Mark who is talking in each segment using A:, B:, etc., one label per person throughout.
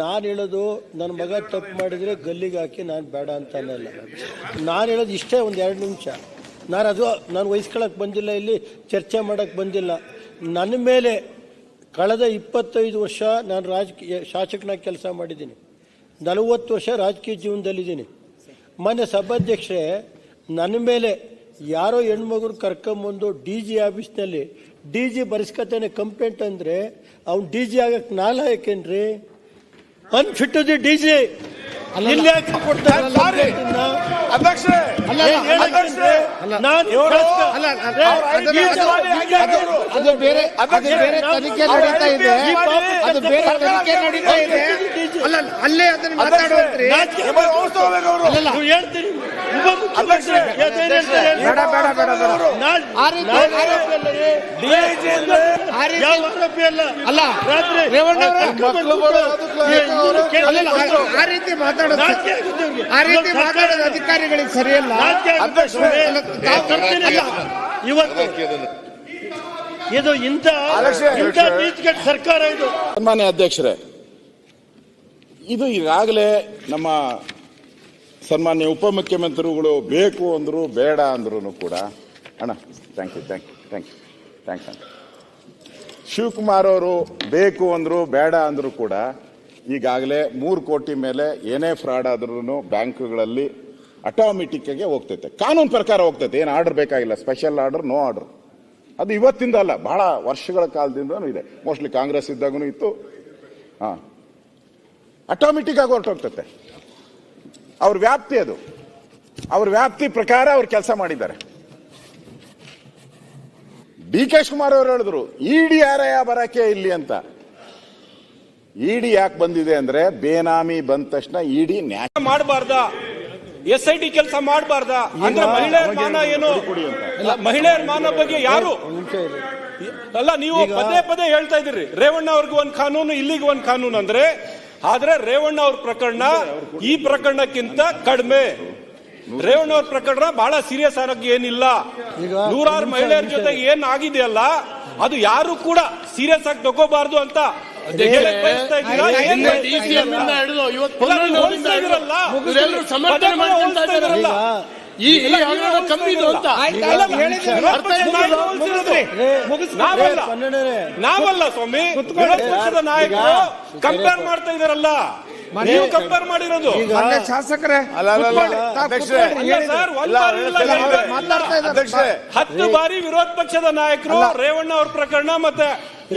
A: ನಾನು ಹೇಳೋದು ನನ್ನ ಮಗ ತಪ್ಪು ಮಾಡಿದರೆ ಗಲ್ಲಿಗೆ ಹಾಕಿ ನಾನು ಬೇಡ ಅಂತ ಅನ್ನಲ್ಲ. ನಾನು ಹೇಳೋದು ಇಷ್ಟೇ, ಒಂದು 2 ನಿಮಿಷ. ನಾನು ವಹಿಸ್ಕೊಳ್ಳೋಕೆ ಬಂದಿಲ್ಲ, ಇಲ್ಲಿ ಚರ್ಚೆ ಮಾಡೋಕ್ಕೆ ಬಂದಿಲ್ಲ. ನನ್ನ ಮೇಲೆ ಕಳೆದ 25 ವರ್ಷ ನಾನು ರಾಜಕೀಯ ಶಾಸಕನಾಗಿ ಕೆಲಸ ಮಾಡಿದ್ದೀನಿ. 40 ವರ್ಷ ರಾಜಕೀಯ ಜೀವನದಲ್ಲಿದ್ದೀನಿ. ಮೊನ್ನೆ ಸಭಾಧ್ಯಕ್ಷರೇ, ನನ್ನ ಮೇಲೆ ಯಾರೋ ಹೆಣ್ಮಗುರು ಕರ್ಕೊಂಬಂದು DG ಆಫೀಸ್ನಲ್ಲಿ DG ಬರೆಸ್ಕೊತಾನೆ ಕಂಪ್ಲೇಂಟ್ ಅಂದರೆ ಅವ್ನು DG ಆಗಕ್ಕೆ ನಾಲಾಯಕೇನ್ರಿ? Unfit to the DG. ಇಲ್ಲಿ ಯಾಕೆ ಕೊಡ್ತಾರೆ?
B: ಅದು ಬೇರೆ ತನಿಖೆ ನಡೀತಾ ಇದೆ. ಅದು ಬೇರೆ ತನಿಖೆ ನಡೀತಾ ಇದೆ. ಅಲ್ಲೇ ಅದನ್ನ ಮಾತಾಡುವಂತ್ರಿ.
A: ಹೇಳ್ತೀನಿ
B: ಆ ರೀತಿ ಮಾತಾಡೋದು ಅಧಿಕಾರಿಗಳಿಗೆ ಸರಿಯಲ್ಲ.
A: ಇವತ್ತು ಇದು ಇಂಥ ನೀತಿಗೆಟ್ಟ ಸರ್ಕಾರ ಇದು.
C: ಸನ್ಮಾನ್ಯ ಅಧ್ಯಕ್ಷರೇ, ಇದು ಈಗಾಗಲೇ ನಮ್ಮ ಸನ್ಮಾನ್ಯ ಉಪಮುಖ್ಯಮಂತ್ರಿಗಳು ಬೇಕು ಅಂದ್ರು ಬೇಡ ಅಂದ್ರೂ ಕೂಡ ಅಣ್ಣ ಥ್ಯಾಂಕ್ಸ್ ಶಿವಕುಮಾರ್ ಅವರು ಬೇಕು ಅಂದ್ರು ಬೇಡ ಅಂದ್ರು ಕೂಡ ಈಗಾಗಲೇ 3 ಕೋಟಿ ಮೇಲೆ ಏನೇ ಫ್ರಾಡ್ ಆದ್ರೂ ಬ್ಯಾಂಕ್ಗಳಲ್ಲಿ ಆಟೋಮೆಟಿಕ್ ಆಗಿ ಹೋಗ್ತೈತೆ, ಕಾನೂನು ಪ್ರಕಾರ ಹೋಗ್ತೈತೆ. ಏನು ಆರ್ಡರ್ ಬೇಕಾಗಿಲ್ಲ, ಸ್ಪೆಷಲ್ ಆರ್ಡರ್, ನೋ ಆರ್ಡರ್. ಅದು ಇವತ್ತಿಂದ ಅಲ್ಲ, ಬಹಳ ವರ್ಷಗಳ ಕಾಲದಿಂದನೂ ಇದೆ. ಮೋಸ್ಟ್ಲಿ ಕಾಂಗ್ರೆಸ್ ಇದ್ದಾಗೂ ಇತ್ತು. ಆಟೋಮೆಟಿಕ್ ಆಗಿ ಹೊರಟೋಗ್ತೈತೆ. ಅವ್ರ ವ್ಯಾಪ್ತಿ ಅದು, ಅವ್ರ ವ್ಯಾಪ್ತಿ ಪ್ರಕಾರ ಅವ್ರು ಕೆಲಸ ಮಾಡಿದ್ದಾರೆ. DK ಶಿವಕುಮಾರ್ ಅವರು ಹೇಳಿದ್ರು ಇಡಿ ಯಾರಯ್ಯ ಬರಕ್ಕೆ ಇಲ್ಲಿ ಅಂತ. ಇಡಿ ಯಾಕೆ ಬಂದಿದೆ ಅಂದ್ರೆ ಬೇನಾಮಿ ಬಂದ ತಕ್ಷಣ ಇಡಿ ನ್ಯಾಯ
D: ಮಾಡಬಾರ್ದ, SIT ಕೆಲಸ ಮಾಡಬಾರ್ದ ಅಂದ್ರೆ ಮಹಿಳೆಯರ ಮಾನ ಏನು? ಮಹಿಳೆಯರ ಮಾನ ಬಗ್ಗೆ ಯಾರು ಅಲ್ಲ, ನೀವು ಪದೇ ಹೇಳ್ತಾ ಇದ್ದೀರಿ ರೇವಣ್ಣ ಅವ್ರಿಗೆ ಒಂದು ಕಾನೂನು, ಇಲ್ಲಿಗೆ ಒಂದು ಕಾನೂನು ಅಂದ್ರೆ. ಆದ್ರೆ ರೇವಣ್ಣ ಅವ್ರ ಪ್ರಕರಣ ಈ ಪ್ರಕರಣಕ್ಕಿಂತ ಕಡಿಮೆ. ರೇವಣ್ಣ ಅವ್ರ ಪ್ರಕರಣ ಬಹಳ ಸೀರಿಯಸ್ ಆಗಿ ಏನಿಲ್ಲ. 100 ಮಹಿಳೆಯರ ಜೊತೆ ಏನ್ ಆಗಿದೆಯಲ್ಲ ಅದು ಯಾರು ಕೂಡ ಸೀರಿಯಸ್ ಆಗಿ ತಗೋಬಾರ್ದು ಅಂತ ಬಯಸ್ತಾ ಇದ್ದೀರಾ? ನಾವಲ್ಲ ಸ್ವಾಮಿ, ವಿರೋಧ ಪಕ್ಷದ ನಾಯಕರು ಕಂಪೇರ್ ಮಾಡ್ತಾ ಇದಾರಲ್ಲ, ನೀವು ಕಂಪೇರ್ ಮಾಡಿರೋದು.
B: ಶಾಸಕರೇ
D: 10 ಬಾರಿ ವಿರೋಧ ಪಕ್ಷದ ನಾಯಕರು ರೇವಣ್ಣ ಅವ್ರ ಪ್ರಕರಣ ಮತ್ತೆ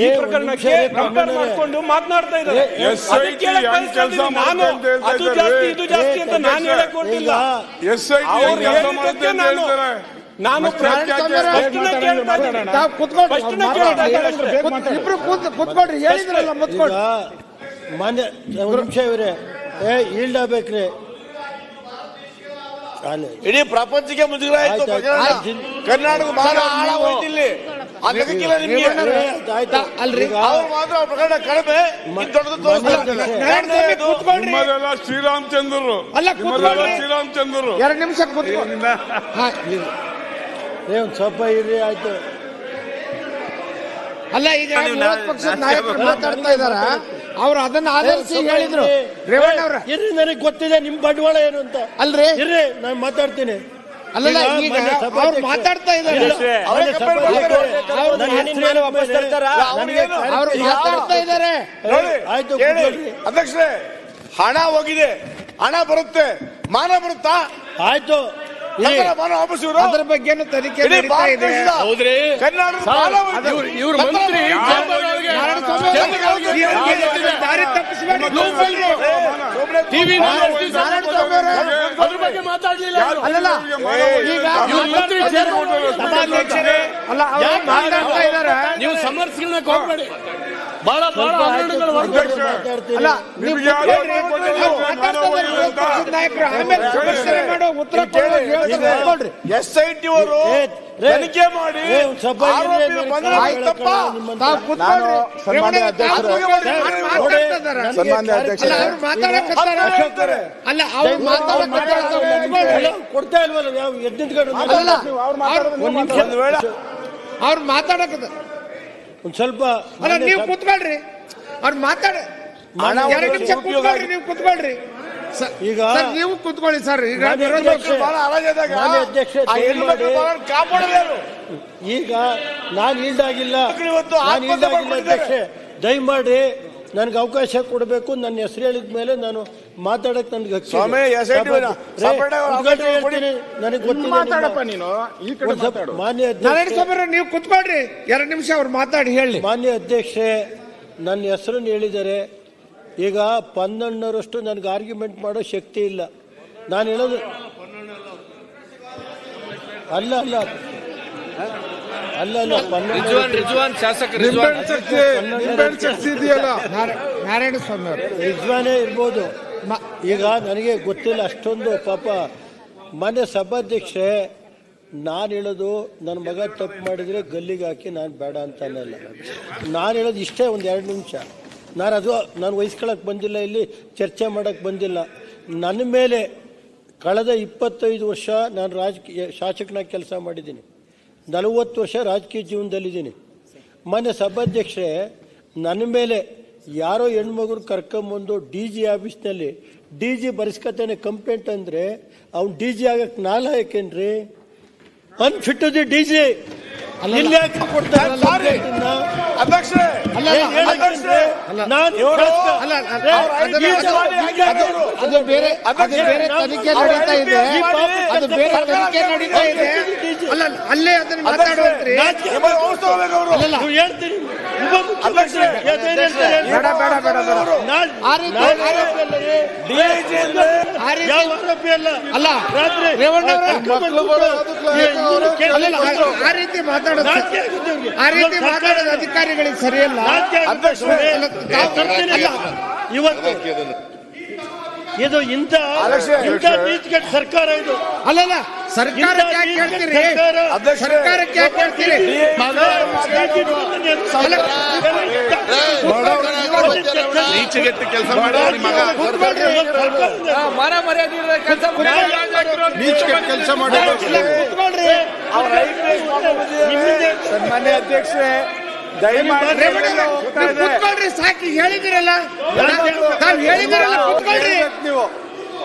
D: ಈ ಪ್ರಕರಣಕ್ಕೆ ಕಂಪೇರ್ ಮಾಡಿಕೊಂಡು ಮಾತನಾಡ್ತಾ ಇದ್ದಾರೆ. ನಾನು ಅದು ಜಾಸ್ತಿ ಇದು ಜಾಸ್ತಿ ಅಂತ ನಾನು ಹೇಳಕ್ ಹೊರಟಿಲ್ಲ. ನಾನು
B: ಕುತ್ಕೊಳ್ರಿ, ಹೇಳಿದ್ರಲ್ಲ ಮುತ್ಕೊಳ್ರಿ.
A: ಮಾನ್ಯ ಒಂದು ನಿಮಿಷ ಇವರೇ, ಈಲ್ಡಾಗ್ಬೇಕ್ರಿ.
E: ಇಡೀ ಪ್ರಪಂಚಕ್ಕೆ ಮುಜುಗರ ಆಯ್ತು. ಕರ್ನಾಟಕ ಬಹಳ ಹಾಳಾಗೋಯ್ತಿಲ್ಲಿ.
B: ಅಲ್ರಿ
E: ಅವ್ರು ಮಾತ್ರ ಪ್ರಕರಣ ಕಡಿಮೆ,
C: ಶ್ರೀರಾಮಚಂದ್ರರು
B: ಅಲ್ಲ,
C: ಶ್ರೀರಾಮಚಂದ್ರರು
B: 2 ನಿಮಿಷ ಕುತ್ಕೊಂಡು
A: ಒಂದು ಸ್ವಲ್ಪ ಇರ್ರಿ, ಆಯ್ತು.
B: ಅಲ್ಲ, ಈಗ ವಿರೋಧ ಪಕ್ಷದ ನಾಯಕರು ಮಾತಾಡ್ತಾ ಇದಾರ, ಅವ್ರು ಅದನ್ನ ಆಧರಿಸಿ ಹೇಳಿದ್ರು. ರೇವಣ್ಣ ಅವ್ರ
A: ಇರ್ರಿ, ನನಗೆ ಗೊತ್ತಿದೆ ನಿಮ್ ಬಂಡವಾಳ ಏನು ಅಂತ.
B: ಅಲ್ರಿ
A: ಇರ್ರಿ, ನಾನು ಮಾತಾಡ್ತೀನಿ.
B: ಅಲ್ಲಲ್ಲ, ಈಗ ಅವ್ರು ಮಾತಾಡ್ತಾ ಇದ್ದಾರೆ, ಅವ್ರು ಮಾತಾಡ್ತಾ ಇದ್ದಾರೆ.
A: ಆಯ್ತು
E: ಅಧ್ಯಕ್ಷರೇ, ಹಣ ಹೋಗಿದೆ, ಹಣ ಬರುತ್ತೆ, ಮಾನ ಬರುತ್ತಾ?
A: ಆಯ್ತು,
B: ಅದ್ರ ಬಗ್ಗೆ ತನಿಖೆ ನಡೀತಾ ಇದೆ.
C: ಇವ್ರ ಮಂತ್ರಿ
B: ದಾರಿ ತಪ್ಪಿಸಬೇಡಿ.
C: ಅದ್ರ ಬಗ್ಗೆ ಮಾತಾಡ್ಲಿಲ್ಲ.
B: ಅಲ್ಲಲ್ಲ, ಈಗ ಅಲ್ಲ, ಅವ್ರು ಮಾತಾಡ್ತಾ ಇದಾರೆ,
C: ನೀವು ಸಮರ್ಥಿಸಲಿಕ್ಕೆ ಹೋಗ್ಬೇಡಿ. ಬಹಳ
B: ಅಲ್ಲ, ನಾಯಕರು ಆಮೇಲೆ ಸಮಸ್ಯೆ ಮಾಡೋ ಉತ್ತರ ಕೊಡ್ರಿ.
E: SIT ಅವರು ತನಿಖೆ ಮಾಡಿ
C: ಸನ್ಮಾನ್ಯ ಅಧ್ಯಕ್ಷರು,
B: ಅಲ್ಲ, ಅವ್ರು
A: ಕೊಡ್ತಾ ಇಲ್ವಲ್ಲ, ಯಾವ ಎದ್ದಿಟ್ಕೊಂಡು
B: ಅವ್ರು ಮಾತಾಡಕ
A: ಒಂದ್ ಸ್ವಲ್ಪ.
B: ಅಲ್ಲ, ನೀವು ಕೂತ್ಕೊಳ್ರಿ, ಅವ್ರು 2 ನಿಮಿಷ ಕೂತ್ಕೊಳ್ರಿ, ನೀವು ಕೂತ್ಕೊಳ್ರಿ
A: ಈಗ
B: ಸರ್, ನೀವು ಕೂತ್ಕೊಳ್ಳಿ ಸರ್. ಈಗ
A: ಮಾನ್ಯ
B: ವಿರೋಧ
A: ಅಧ್ಯಕ್ಷ,
B: ಪಕ್ಷ
E: ಬಹಳ ಹರಾಜಾದಾಗ
A: ಮಾನ್ಯ ಅಧ್ಯಕ್ಷ,
E: ಆ ಹೆಣ್ಣು
A: ದಯಮಾಡಿ
E: ಮಕ್ಕಳು ಬಹಳ ಕಾಪಾಡೋದು.
A: ಈಗ ನಾನು ಈಲ್ಡಾಗಿಲ್ಲ,
E: ಇವತ್ತು
A: ನಾನು
E: ಆತ್ಮಹತ್ಯೆ
A: ಈಲ್ಡಾಗಿಲ್ಲ
E: ಮಾಡ್ಕೊಂಡಿದ್ದಾರೆ.
A: ಅಧ್ಯಕ್ಷೆ, ದಯಮಾಡಿ ನನಗೆ ಅವಕಾಶ ಕೊಡಬೇಕು. ನನ್ನ ಹೆಸರು ಹೇಳಿದ ಮೇಲೆ ನಾನು ಮಾತಾಡಕ್ ನನಗೆ ಹಕ್ಕಿದೆ.
E: ಸ್ವಾಮಿ, SIT
A: ರೇ, ಉದ್ಘಾಟನೆ ಹೇಳ್ತೀನಿ, ನನಗೆ ಗೊತ್ತಿದೆ
C: ಮಾತಾಡಪ್ಪ
A: ನಿಮ್ಮ-
C: ನೀನು ಈ ಕಡೆ
A: ಒಂದ್ ಸ್ವಲ್ಪ
C: ಮಾತಾಡು.
A: ಮಾನ್ಯ
B: ನಾರಾಯಣ
A: ಅಧ್ಯಕ್ಷ,
B: ಸ್ವಾಮಿ ನೀವು ಕೂತ್ಕೊಳ್ರಿ, 2 ನಿಮಿಷ ಅವ್ರು ಮಾತಾಡಿ ಹೇಳಿ.
A: ಮಾನ್ಯ ಅಧ್ಯಕ್ಷೆ, ನನ್ನ ಹೆಸರನ್ನು ಹೇಳಿದ್ದಾರೆ. ಈಗ 12ರಷ್ಟು ನನಗೆ ಆರ್ಗ್ಯುಮೆಂಟ್ ಮಾಡೋ ಶಕ್ತಿ ಇಲ್ಲ. ನಾನು ಹೇಳೋದು ಅಲ್ಲ ಅಲ್ಲ ಅಲ್ಲ ಅಲ್ಲ 12
D: ರಿಜ್ವಾನ್ ಶಾಸಕ
B: ನಾರಾಯಣ ಸ್ವಾಮಿ ಅವರು
A: ರಿಜ್ವಾನೇ ಇರ್ಬೋದು. ಈಗ ನನಗೆ ಗೊತ್ತಿಲ್ಲ ಅಷ್ಟೊಂದು ಪಾಪ. ಮಾನ್ಯ ಸಭಾಧ್ಯಕ್ಷೆ, ನಾನು ಹೇಳೋದು ನನ್ನ ಮಗ ತಪ್ಪು ಮಾಡಿದರೆ ಗಲ್ಲಿಗೆ ಹಾಕಿ ನಾನು ಬೇಡ ಅಂತ ಅನ್ನಲ್ಲ. ನಾನು ಹೇಳೋದು ಇಷ್ಟೇ, ಒಂದು 2 ನಿಮಿಷ. ನಾನು ವಹಿಸ್ಕೊಳಕ್ಕೆ ಬಂದಿಲ್ಲ, ಇಲ್ಲಿ ಚರ್ಚೆ ಮಾಡೋಕ್ಕೆ ಬಂದಿಲ್ಲ. ನನ್ನ ಮೇಲೆ ಕಳೆದ 25 ವರ್ಷ ನಾನು ರಾಜಕೀಯ ಶಾಸಕನಾಗಿ ಕೆಲಸ ಮಾಡಿದ್ದೀನಿ. 40 ವರ್ಷ ರಾಜಕೀಯ ಜೀವನದಲ್ಲಿದ್ದೀನಿ. ಮಾನ್ಯ ಸಭಾಧ್ಯಕ್ಷೆ, ನನ್ನ ಮೇಲೆ ಯಾರೋ ಹೆಣ್ಮಗುರು ಕರ್ಕೊಂಬಂದು DG ಆಫೀಸ್ನಲ್ಲಿ DG ಬರೆಸ್ಕತಾನೆ ಕಂಪ್ಲೇಂಟ್ ಅಂದರೆ ಅವ್ನು DG ಆಗಕ್ಕೆ ನಾಲಾಯಕೇನ್ರಿ? ಅನ್ಫಿಟ್ DG ಇಲ್ಲಿ ಯಾಕೆ ಕೊಡ್ತಾರೆ
E: ಅಧ್ಯಕ್ಷರೇ,
B: ಅದು ಬೇರೆ ತನಿಖೆ ನಡೀತಾ ಇದೆ, ಅದು ಬೇರೆ ತನಿಖೆ ನಡೀತಾ ಇದೆ. ಅಲ್ಲ, ಅಲ್ಲೇ ಅದನ್ನ ಮಾತಾಡುವಂತ್ರಿ.
E: ನಿಮ್ಮನ್ನ ಓಡಿಸ್ಕೋಬೇಕು ಅವರು.
A: ಹೇಳ್ತೀನಿ.
B: ಬೇಡ ಬೇಡ ಬೇಡ ಬೇಡ. ಆ ರೀತಿ ಅಲ್ಲ, ರೇವಣ್ಣ ಆ ರೀತಿ ಮಾತಾಡೋದು, ಆ ರೀತಿ ಮಾತಾಡೋದು ಅಧಿಕಾರಿಗಳಿಗೆ ಸರಿಯಲ್ಲ.
A: ಇವತ್ತು ಇದು ಇಂಥ ನೀತಿಗೆಟ್ಟ ಸರ್ಕಾರ ಇದು.
B: ಅಲ್ಲಲ್ಲ, ಸರ್ಕಾರಕ್ಕೆ ಯಾಕೆ ಹೇಳ್ತೀರಿ? ಸರ್ಕಾರಕ್ಕೆ ಯಾಕೆ ಹೇಳ್ತೀರಿ?
C: ಈಚೆಗೆಟ್ಟು ಕೆಲಸ ಮಾಡಿ ಕೆಲಸ ಮಾಡಿ
E: ಸನ್ಮಾನ್ಯ ಅಧ್ಯಕ್ಷರೇ, ದಯಮಾಡಿ
B: ಕೂತ್ಕೊಳ್ರಿ, ಸಾಕಿ ಹೇಳಿದಿರಲ್ಲ, ತಾವ್ ಹೇಳಿದಿರಲ್ಲ, ಕೂತ್ಕೊಳ್ರಿ
E: ನೀವು.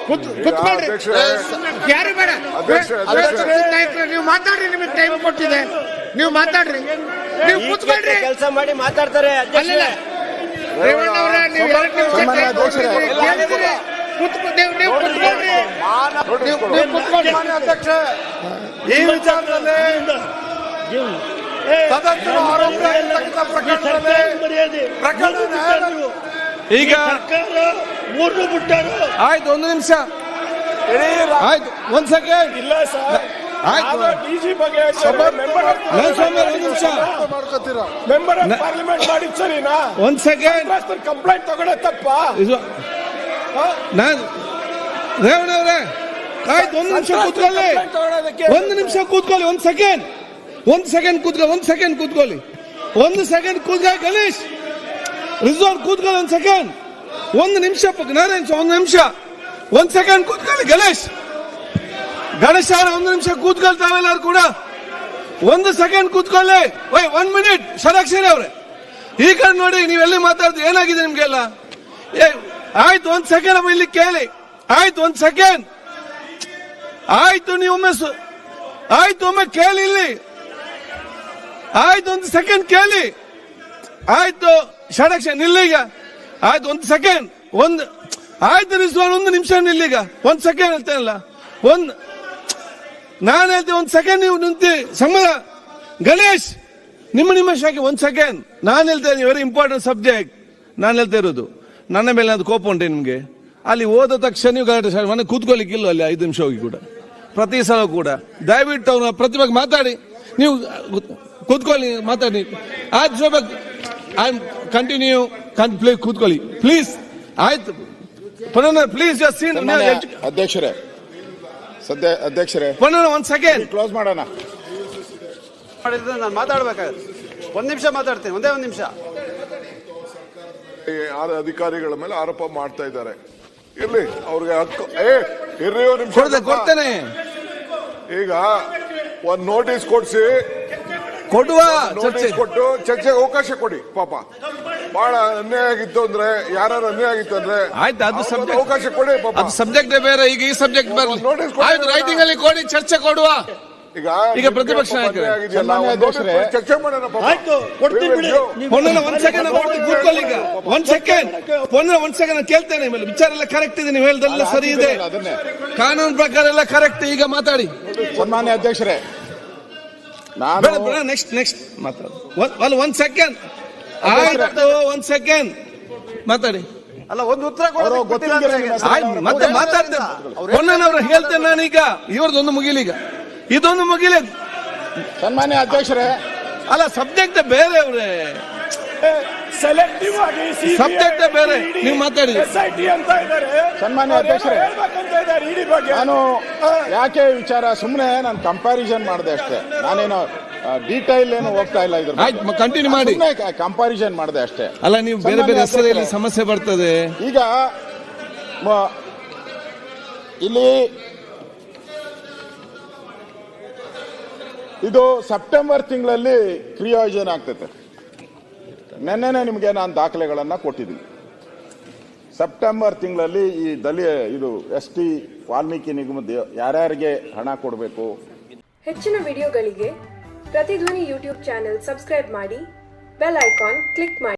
B: ಕೂತ್ಕೊಳ್ರಿ, ಯಾರು ಬೇಡ. ನಾಯಕರು ನೀವು ಮಾತಾಡ್ರಿ, ನಿಮಗೆ ಟೈಮ್ ಕೊಟ್ಟಿದೆ, ನೀವು ಮಾತಾಡ್ರಿ, ನೀವು ಕೂತ್ಕೊಳ್ರಿ.
A: ಕೆಲಸ ಮಾಡಿ ಮಾತಾಡ್ತಾರೆ.
B: ಅಲ್ಲಲ್ಲ, ರೇವಣ್ಣ ಅವರೇ, ನೀವು 2 ನಿಮಿಷ ಟೈಮ್ ಕೊಟ್ಟಿದ್ದೀರಿ, ಕೇಳಿದಿರಿ. ನೀವು ಕೂತ್ಕೊಳ್ರಿ, ನೀವು ಕೂತ್ಕೊಳ್ರಿ.
E: ಸನ್ಮಾನ್ಯ ಅಧ್ಯಕ್ಷರೇ, ಈ ವಿಚಾರದಲ್ಲಿ ಸದಸ್ಯರು ಆರೋಪ ಇರ್ತಕ್ಕಂಥ ಪ್ರಕರಣ
D: ಈಗ
A: ಮೂರು ಬಿಟ್ಟಾರು.
D: ಆಯ್ತು, 1 ನಿಮಿಷ ಆಯ್ತು, 1 ಸೆಕೆಂಡ್.
E: ಇಲ್ಲ ಸರ್,
D: ಆಯ್ತು,
E: DG ಬಗ್ಗೆ ಮೆಂಬರ್ ಆಫ್ ಪಾರ್ಲಿಮೆಂಟ್ ಮಾಡಿದ್ ಸರಿನಾ?
D: 1 ಸೆಕೆಂಡ್.
E: ಕಂಪ್ಲೇಂಟ್ ತಗೊಂಡೆ ತಪ್ಪ?
D: ನಾನು ರೇವಣ್ಣ ಅವರೇ, ಆಯ್ತು, 1 ನಿಮಿಷ ಕೂತ್ಕೊಳ್ಳಿ, 1 ನಿಮಿಷ ಕೂತ್ಕೊಳ್ಳಿ, 1 ಸೆಕೆಂಡ್, 1 ಸೆಕೆಂಡ್ ಕೂತ್ಕೊಳ್ಳಿ, 1 ಸೆಕೆಂಡ್ ಕೂತ್ಕೊಳ್ಳಿ, 1 ಸೆಕೆಂಡ್ ಕೂತ್ಕೊಳ್ಳಿ. ಗಣೇಶ್, ರಿಜ್ವಾನ್ ಕೂತ್ಕೊಳ್ಳಿ 1 ಸೆಕೆಂಡ್, 1 ನಿಮಿಷ. ನಾರಾಯಣ್ 1 ನಿಮಿಷ, 1 ಸೆಕೆಂಡ್ ಕೂತ್ಕೊಳ್ಳಿ. ಗಣೇಶ್ ಅವರ 1 ನಿಮಿಷ ಕೂತ್ಕೊಳ್ತಾವೆಲ್ಲರೂ ಕೂಡ. 1 ಸೆಕೆಂಡ್ ಕೂತ್ಕೊಳ್ಳಿ. 1 ಮಿನಿಟ್. ಷಡಾಕ್ಷರಿ ಅವರೇ, ಈ ಕಡೆ ನೋಡಿ, ನೀವೆಲ್ಲಿ ಮಾತಾಡ್ತೀವಿ, ಏನಾಗಿದೆ ನಿಮ್ಗೆಲ್ಲ? ಆಯ್ತು, 1 ಸೆಕೆಂಡ್ ಅಮ್ಮ, ಇಲ್ಲಿ ಕೇಳಿ. ಆಯ್ತು, 1 ಸೆಕೆಂಡ್ ಆಯ್ತು. ನೀವು ಆಯ್ತು, ಒಮ್ಮೆ ಕೇಳಿ ಇಲ್ಲಿ. ಆಯ್ತು, 1 ಸೆಕೆಂಡ್ ಕೇಳಿ. ಆಯ್ತು, ಷಡಕ್ಷ ನಿಲ್ಲೀಗ. ಆಯ್ತು, 1 ಸೆಕೆಂಡ್. ಆಯ್ತು ರಿಜ್ವಾನ್, 1 ನಿಮಿಷ ನಿಲ್ಲೀಗ. 1 ಸೆಕೆಂಡ್ ಹೇಳ್ತೇನಲ್ಲ, ನಾನು ಹೇಳ್ತೇನೆ 1 ಸೆಕೆಂಡ್, ನೀವು ನಿಂತಿ ಸಂಬಂಧ. ಗಣೇಶ್, ನಿಮ್ಮ ಶಾಖೆ 1 ಸೆಕೆಂಡ್. ನಾನು ಹೇಳ್ತೇನೆ, ವೆರಿ ಇಂಪಾರ್ಟೆಂಟ್ ಸಬ್ಜೆಕ್ಟ್. ನಾನು ಹೇಳ್ತಾ ಇರೋದು, ನನ್ನ ಮೇಲೆ ಅದು ಕೋಪ ಉಂಟೆ ನಿಮ್ಗೆ? ಅಲ್ಲಿ ಹೋದ ತಕ್ಷಣ ನೀವು ಗಲಾಟೆ ಮನೆ ಕೂತ್ಕೊಳ್ಳಿಕ್ಕಿಲ್ಲ ಅಲ್ಲಿ 5 ನಿಮಿಷ ಹೋಗಿ ಕೂಡ, ಪ್ರತಿ ಸಲ ಕೂಡ. ದಯವಿಟ್ಟು ಅವ್ರ ಪ್ರತಿಭೆಗೆ ಮಾತಾಡಿ, ನೀವು ಕೂತ್ಕೊಳ್ಳಿ, ಮಾತಾಡಿ. ಆಯ್ತು, ಸ್ವಲ್ಪ ಕಂಟಿನ್ಯೂ, ಪ್ಲೀಸ್ ಕೂತ್ಕೊಳ್ಳಿ, ಪ್ಲೀಸ್. ಆಯ್ತು, ಪ್ಲೀಸ್ ಸೀನ್.
C: ಅಧ್ಯಕ್ಷರೇ
D: ಪುನಃ 1 ಸೆಕೆಂಡ್
C: ಕ್ಲೋಸ್ ಮಾಡೋಣ.
F: ನಾನು ಮಾತಾಡ್ಬೇಕಾದ್ರೆ 1 ನಿಮಿಷ ಮಾತಾಡ್ತೇನೆ, ಒಂದೇ 1 ನಿಮಿಷ.
G: ಅಧಿಕಾರಿಗಳ ಮೇಲೆ ಆರೋಪ ಮಾಡ್ತಾ ಇದ್ದಾರೆ. ಇರ್ಲಿ, ಅವ್ರಿಗೆ ಹಕ್ಕು. ಇರ್ರಿ,
D: ಕೊಡ್ತೇನೆ.
G: ಈಗ ಒಂದ್ ನೋಟಿಸ್ ಕೊಡ್ಸಿ,
D: ಕೊಡುವ
G: ನೋಟಿಸ್ ಕೊಟ್ಟು ಚರ್ಚೆಗೆ ಅವಕಾಶ ಕೊಡಿ. ಪಾಪ ಬಹಳ ಅನ್ಯಾಯ ಆಗಿತ್ತು ಅಂದ್ರೆ ಯಾರು ಅನ್ಯಾಯ ಆಗಿತ್ತು ಅಂದ್ರೆ
E: ಆಯ್ತು, ಅದು
G: ಅವ್ರಿಗೆ
E: subject.
G: ಅವಕಾಶ ಕೊಡಿ ಪಾಪ.
E: ಅದು ಸಬ್ಜೆಕ್ಟ್ ಬೇರೆ, ಈಗ ಈ ಸಬ್ಜೆಕ್ಟ್ ಬರಲಿ.
G: ನೋಟಿಸ್ ಕೊಡಿ.
E: ಆಯ್ತು, ರೈಟಿಂಗ್ ಅಲ್ಲಿ ಕೊಡಿ, ಚರ್ಚೆ ಕೊಡುವ. ಈಗ ಪ್ರತಿಪಕ್ಷ ನಾಯಕರೇ.
G: ಸನ್ಮಾನ್ಯ ಅಧ್ಯಕ್ಷರೇ, ಚರ್ಚೆ ಮಾಡೋಣ ಪಾಪ.
A: ಆಯ್ತು, ಕೊಡ್ತೀನಿ ಬಿಡಿ.
E: ಪೊನ್ನಣ್ಣ ಒಂದ್ ಸೆಕೆಂಡ್ ಕೂತ್ಕೊಳ್ಳಿ. ಈಗ ಒಂದ್ ಸೆಕೆಂಡ್ ಪೊನ್ನಣ್ಣ, ಒಂದ್ ಸೆಕೆಂಡ್ ಕೇಳ್ತೇನೆ. ಮೇಲೆ ವಿಚಾರ ಎಲ್ಲ ಕರೆಕ್ಟ್ ಇದೆ, ನೀವು ಹೇಳ್ದೆಲ್ಲ ಸರಿ ಇದೆ,
C: ಅದನ್ನೇ
E: ಕಾನೂನು ಪ್ರಕಾರ ಎಲ್ಲ ಕರೆಕ್ಟ್. ಈಗ ಮಾತಾಡಿ.
C: ಸನ್ಮಾನ್ಯ ಅಧ್ಯಕ್ಷರೇ, ನಾನು
E: ಬೇಡ ಬೇಡ, ನೆಕ್ಸ್ಟ್ ಮಾತಾಡು. ಒಂದ್ ಸೆಕೆಂಡ್ ಆಯ್ತು, ಒಂದ್ ಸೆಕೆಂಡ್ ಮಾತಾಡಿ.
F: ಅಲ್ಲ, ಒಂದು ಉತ್ತರ
C: ಅವರು ಗೊತ್ತಿಲ್ಲ
E: ಆಯ್ತು, ಮತ್ತೆ ಮಾತಾಡ್ತೇನೆ. ಪೊನ್ನಣ್ಣವ್ರು ಹೇಳ್ತೇನೆ ನಾನೀಗ. ಇವ್ರದೊಂದು ಮುಗಿಲಿ, ಈಗ ಇದೊಂದು ಮುಗಿಲಿ.
C: ಸನ್ಮಾನ್ಯ ಅಧ್ಯಕ್ಷರೇ,
E: ಅಲ್ಲ, ಸಬ್ಜೆಕ್ಟ್ ಬೇರೆ ಅವ್ರೆ,
D: ಸೆಲೆಕ್ಟಿವ್ ಆಗಿ
E: ಸಬ್ಜೆಕ್ಟ್ ಬೇರೆ. ನೀವು ಮಾತಾಡಿ.
D: SIT ಅಂತ ಇದ್ದಾರೆ.
C: ಸನ್ಮಾನ್ಯ ಅಧ್ಯಕ್ಷರೇ,
D: ಹೇಳ್ಬೇಕಂತ ಇದ್ದಾರೆ ಇಡಿ ಬಗ್ಗೆ.
C: ನಾನು ಯಾಕೆ ವಿಚಾರ ಸುಮ್ಮನೆ ನಾನು ಕಂಪ್ಯಾರಿಸನ್ ಮಾಡಿದೆ ಅಷ್ಟೇ. ನಾನೇನು ಡೀಟೈಲ್ ಏನು ಹೋಗ್ತಾ ಇಲ್ಲ ಇದ್ರ ಬಗ್ಗೆ.
E: ಆಯ್ತು, ಕಂಟಿನ್ಯೂ ಮಾಡಿ.
C: ಕಂಪ್ಯಾರಿಸನ್ ಮಾಡಿದೆ ಅಷ್ಟೇ.
E: ಅಲ್ಲ, ನೀವು ಬೇರೆ ಬೇರೆ ಹೆಸರಲ್ಲಿ ಸಮಸ್ಯೆ ಬರ್ತದೆ.
C: ಈಗ ಇಲ್ಲಿ ಇದು ಸೆಪ್ಟೆಂಬರ್ ತಿಂಗಳಲ್ಲಿ ಕ್ರಿಯಾಯೋಜನೆ ಆಗ್ತೈತೆ. ನೆನ್ನೆನೆ ನಿಮಗೆ ನಾನು ದಾಖಲೆಗಳನ್ನ ಕೊಟ್ಟಿದ್ದೀನಿ. ಸೆಪ್ಟೆಂಬರ್ ತಿಂಗಳಲ್ಲಿ ಈ ಇದು ST ವಾಲ್ಮೀಕಿ ನಿಗಮದ ಯಾರ್ಯಾರಿಗೆ ಹಣ ಕೊಡಬೇಕು.
H: ಹೆಚ್ಚಿನ ವಿಡಿಯೋಗಳಿಗೆ ಪ್ರತಿಧ್ವನಿ ಯೂಟ್ಯೂಬ್ ಚಾನೆಲ್ ಸಬ್ಸ್ಕ್ರೈಬ್ ಮಾಡಿ, ಬೆಲ್ ಐಕಾನ್ ಕ್ಲಿಕ್ ಮಾಡಿ.